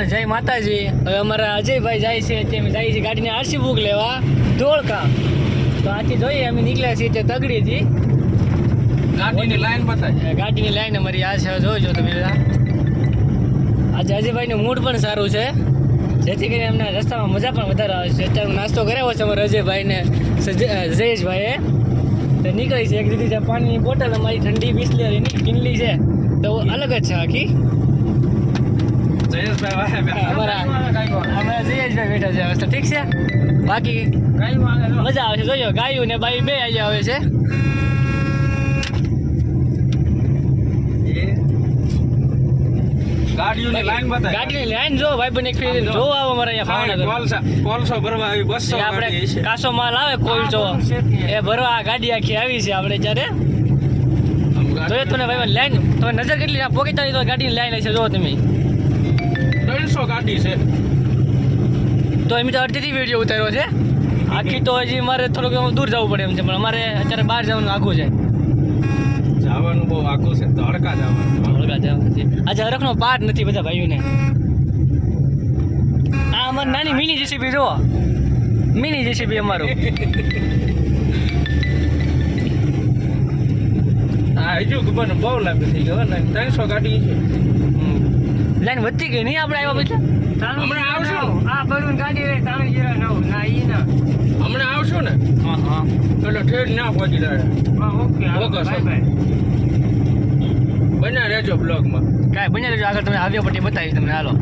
અને જય માતાજી. હવે અમારા અજયભાઈ જાય છે તે જાય છે ગાડીની આરસી બુક લેવા ધોળકા. તો આથી જોઈએ અમે નીકળ્યા છીએ તે તગડીથી. ગાડીની લાઈન બતાય. ગાડીની લાઈન અમારી આ છે, જોજો તમે. આજે અજયભાઈનું મૂડ પણ સારું છે, જેથી કરીને અમને રસ્તામાં મજા પણ વધારે આવે છે. અત્યારે નાસ્તો કરાવ્યો છે અમારા અજયભાઈને જયેશભાઈએ. તો નીકળી છે એક દીધી છે પાણીની બોટલ અમારી ઠંડી બિસ્લેરીની કિનલી છે, તો અલગ જ છે આખી. અમારા જયેશભાઈ બેઠા છે. તો ઠીક છે, બાકી મજા આવે છે. જોયો ગાયું ને બાયું બે અહીંયા આવે છે. ગાડીઓની લાઈન બતાય. ગાડીની લાઈન જો ભાઈ બને જો આવો અમારે અહીંયા ભાવનગર કોલસો ભરવા આવી 200 આપણે કાસો માલ આવે કોલસો એ ભરવા આ ગાડી આખી આવી છે આપણે જ્યારે જોઈએ. તમને ભાઈ લાઈન તમે નજર કેટલી પોકેટાની તો ગાડીની લાઈન છે, જો તમે 150 ગાડી છે. તો એમ તો અડધીથી વિડીયો ઉતાર્યો છે. આખી તો હજી મારે થોડુંક દૂર જવું પડે એમ છે, પણ અમારે અત્યારે બહાર જવાનું આઘું છે. જવાનું બહુ આઘું છે, તો હડકા જવાનું છે. આજે હરખનો પાર નથી બધા ભાઈઓને. આ અમારી નાની મિની જેસીબી જો, મિની જેસીબી અમારું. હા હજુ ખબર બહુ લાંબી થઈ ગયો ને 300 ગાડી છે. લાઈન વધતી ગઈ નહીં આપણે આવ્યા પછી. હમણાં આવશું. આ બળુન ગાડી 309 ના ઈ ના હમણાં આવશું ને. હા હા એટલે ઠેઠ ના પહોંચી જાય. ઓકે બન્યા રહેજો બ્લોગમાં. કાંઈ બન્યા રહેજો, આગળ તમે આવ્યો પટ્ટી બતાવીશ તમને. હાલો.